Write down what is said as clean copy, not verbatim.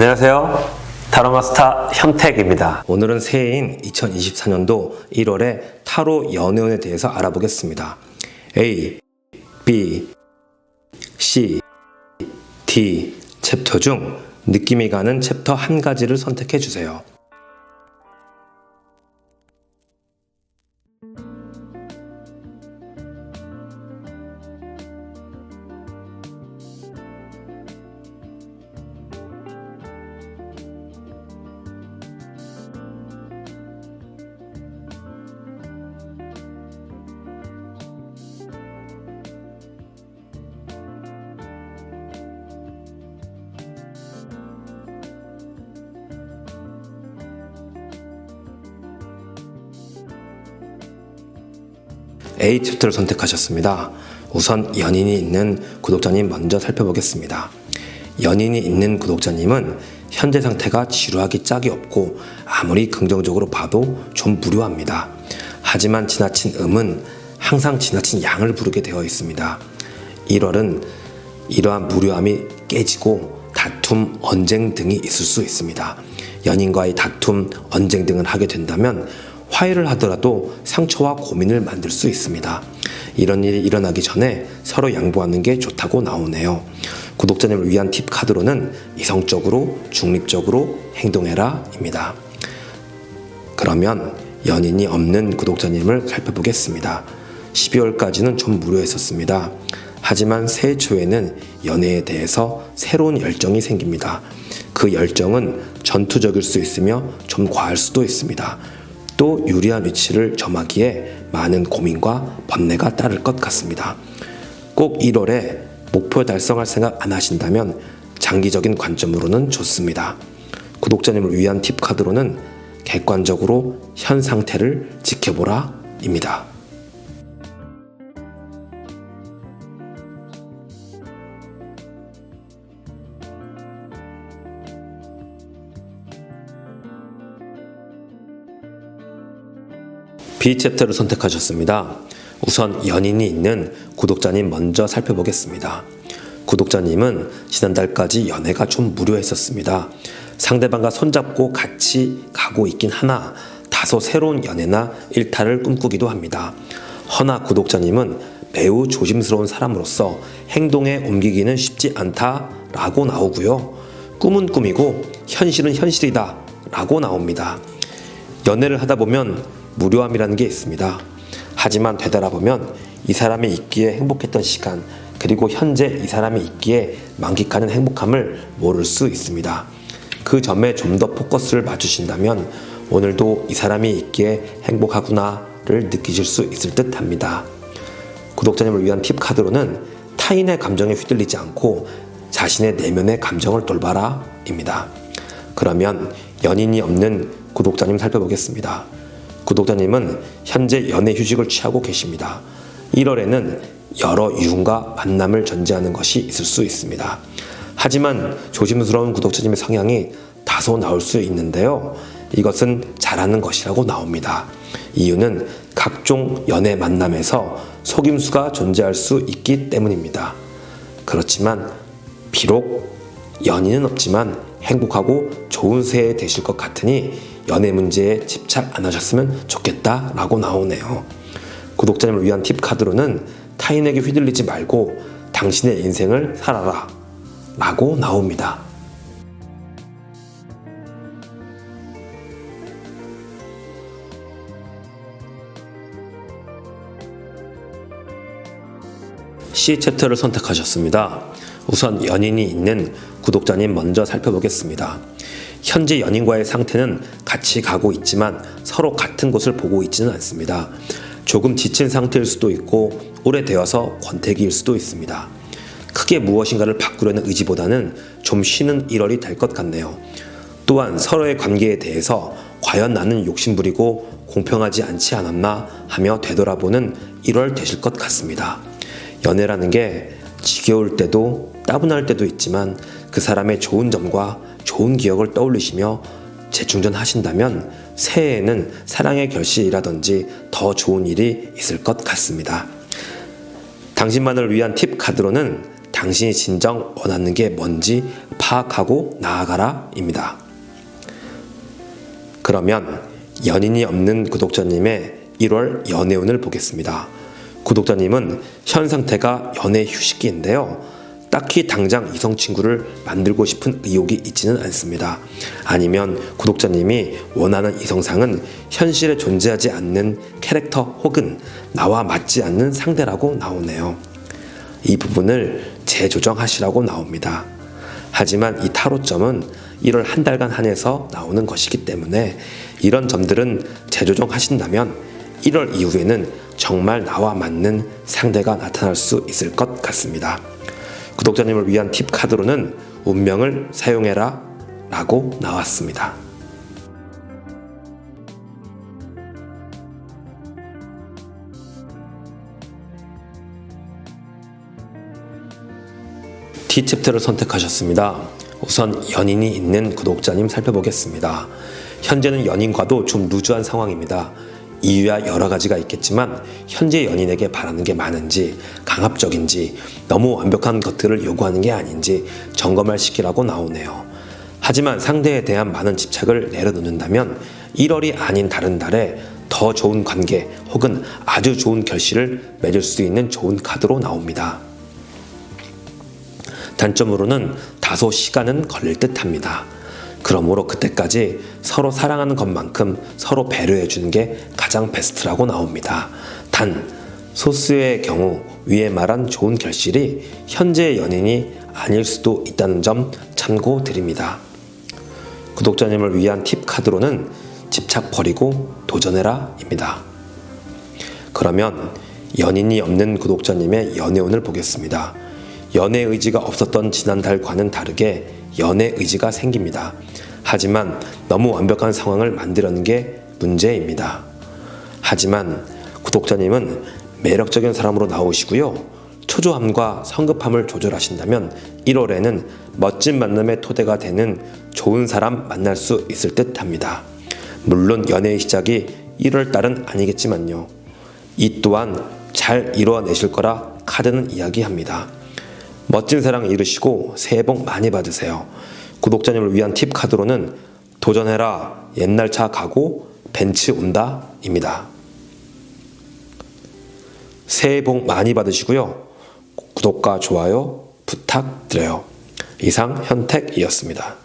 안녕하세요. 타로마스터 현택입니다. 오늘은 새해인 2024년도 1월에 타로 연애운에 대해서 알아보겠습니다. A, B, C, D 챕터 중 느낌이 가는 챕터 한 가지를 선택해 주세요. A 챕터를 선택하셨습니다. 우선 연인이 있는 구독자님 먼저 살펴보겠습니다. 연인이 있는 구독자님은 현재 상태가 지루하기 짝이 없고 아무리 긍정적으로 봐도 좀 무료합니다. 하지만 지나친 음은 항상 지나친 양을 부르게 되어 있습니다. 1월은 이러한 무료함이 깨지고 다툼, 언쟁 등이 있을 수 있습니다. 연인과의 다툼, 언쟁 등을 하게 된다면 화해를 하더라도 상처와 고민을 만들 수 있습니다. 이런 일이 일어나기 전에 서로 양보하는 게 좋다고 나오네요. 구독자님을 위한 팁 카드로는 이성적으로 중립적으로 행동해라 입니다. 그러면 연인이 없는 구독자님을 살펴보겠습니다. 12월까지는 좀 무료했었습니다. 하지만 새해 초에는 연애에 대해서 새로운 열정이 생깁니다. 그 열정은 전투적일 수 있으며 좀 과할 수도 있습니다. 또 유리한 위치를 점하기에 많은 고민과 번뇌가 따를 것 같습니다. 꼭 1월에 목표 달성할 생각 안 하신다면 장기적인 관점으로는 좋습니다. 구독자님을 위한 팁 카드로는 객관적으로 현 상태를 지켜보라 입니다. B 챕터를 선택하셨습니다. 우선 연인이 있는 구독자님 먼저 살펴보겠습니다. 구독자님은 지난달까지 연애가 좀 무료했었습니다. 상대방과 손잡고 같이 가고 있긴 하나 다소 새로운 연애나 일탈을 꿈꾸기도 합니다. 허나 구독자님은 매우 조심스러운 사람으로서 행동에 옮기기는 쉽지 않다라고 나오고요. 꿈은 꿈이고 현실은 현실이다 라고 나옵니다. 연애를 하다 보면 무료함이라는 게 있습니다. 하지만 되돌아보면 이 사람이 있기에 행복했던 시간 그리고 현재 이 사람이 있기에 만끽하는 행복함을 모를 수 있습니다. 그 점에 좀 더 포커스를 맞추신다면 오늘도 이 사람이 있기에 행복하구나를 느끼실 수 있을 듯 합니다. 구독자님을 위한 팁 카드로는 타인의 감정에 휘둘리지 않고 자신의 내면의 감정을 돌봐라 입니다. 그러면 연인이 없는 구독자님 살펴보겠습니다. 구독자님은 현재 연애 휴직을 취하고 계십니다. 1월에는 여러 이윤과 만남을 전제하는 것이 있을 수 있습니다. 하지만 조심스러운 구독자님의 성향이 다소 나올 수 있는데요. 이것은 잘하는 것이라고 나옵니다. 이유는 각종 연애 만남에서 속임수가 존재할 수 있기 때문입니다. 그렇지만 비록 연인은 없지만 행복하고 좋은 새해 되실 것 같으니 연애 문제에 집착 안 하셨으면 좋겠다라고 나오네요. 구독자님을 위한 팁 카드로는 타인에게 휘둘리지 말고 당신의 인생을 살아라 라고 나옵니다. C 챕터를 선택하셨습니다. 우선 연인이 있는 구독자님 먼저 살펴보겠습니다. 현재 연인과의 상태는 같이 가고 있지만 서로 같은 곳을 보고 있지는 않습니다. 조금 지친 상태일 수도 있고 오래되어서 권태기일 수도 있습니다. 크게 무엇인가를 바꾸려는 의지보다는 좀 쉬는 1월이 될 것 같네요. 또한 서로의 관계에 대해서 과연 나는 욕심부리고 공평하지 않지 않았나 하며 되돌아보는 1월 되실 것 같습니다. 연애라는 게 지겨울 때도 따분할 때도 있지만 그 사람의 좋은 점과 좋은 기억을 떠올리시며 재충전하신다면 새해에는 사랑의 결실이라든지 더 좋은 일이 있을 것 같습니다. 당신만을 위한 팁 카드로는 당신이 진정 원하는 게 뭔지 파악하고 나아가라 입니다. 그러면 연인이 없는 구독자님의 1월 연애운을 보겠습니다. 구독자님은 현 상태가 연애 휴식기인데요. 딱히 당장 이성 친구를 만들고 싶은 의욕이 있지는 않습니다. 아니면 구독자님이 원하는 이성상은 현실에 존재하지 않는 캐릭터 혹은 나와 맞지 않는 상대라고 나오네요. 이 부분을 재조정하시라고 나옵니다. 하지만 이 타로점은 1월 한 달간 한해서 나오는 것이기 때문에 이런 점들은 재조정하신다면 1월 이후에는 정말 나와 맞는 상대가 나타날 수 있을 것 같습니다. 구독자님을 위한 팁 카드로는 운명을 사용해라 라고 나왔습니다. T챕터를 선택하셨습니다. 우선 연인이 있는 구독자님 살펴보겠습니다. 현재는 연인과도 좀 루즈한 상황입니다. 이유야 여러 가지가 있겠지만 현재 연인에게 바라는 게 많은지 강압적인지 너무 완벽한 것들을 요구하는 게 아닌지 점검할 시기라고 나오네요. 하지만 상대에 대한 많은 집착을 내려놓는다면 1월이 아닌 다른 달에 더 좋은 관계 혹은 아주 좋은 결실을 맺을 수 있는 좋은 카드로 나옵니다. 단점으로는 다소 시간은 걸릴 듯 합니다. 그러므로 그때까지 서로 사랑하는 것만큼 서로 배려해 주는 게 가장 베스트라고 나옵니다. 단, 소수의 경우 위에 말한 좋은 결실이 현재의 연인이 아닐 수도 있다는 점 참고드립니다. 구독자님을 위한 팁 카드로는 집착 버리고 도전해라 입니다. 그러면 연인이 없는 구독자님의 연애운을 보겠습니다. 연애 의지가 없었던 지난달과는 다르게 연애 의지가 생깁니다. 하지만 너무 완벽한 상황을 만들려는 게 문제입니다. 하지만 구독자님은 매력적인 사람으로 나오시고요. 초조함과 성급함을 조절하신다면 1월에는 멋진 만남의 토대가 되는 좋은 사람 만날 수 있을 듯 합니다. 물론 연애의 시작이 1월달은 아니겠지만요. 이 또한 잘 이루어내실 거라 카드는 이야기합니다. 멋진 사랑 이루시고 새해 복 많이 받으세요. 구독자님을 위한 팁 카드로는 도전해라, 옛날 차 가고 벤츠 온다 입니다. 새해 복 많이 받으시고요. 구독과 좋아요 부탁드려요. 이상 현택이었습니다.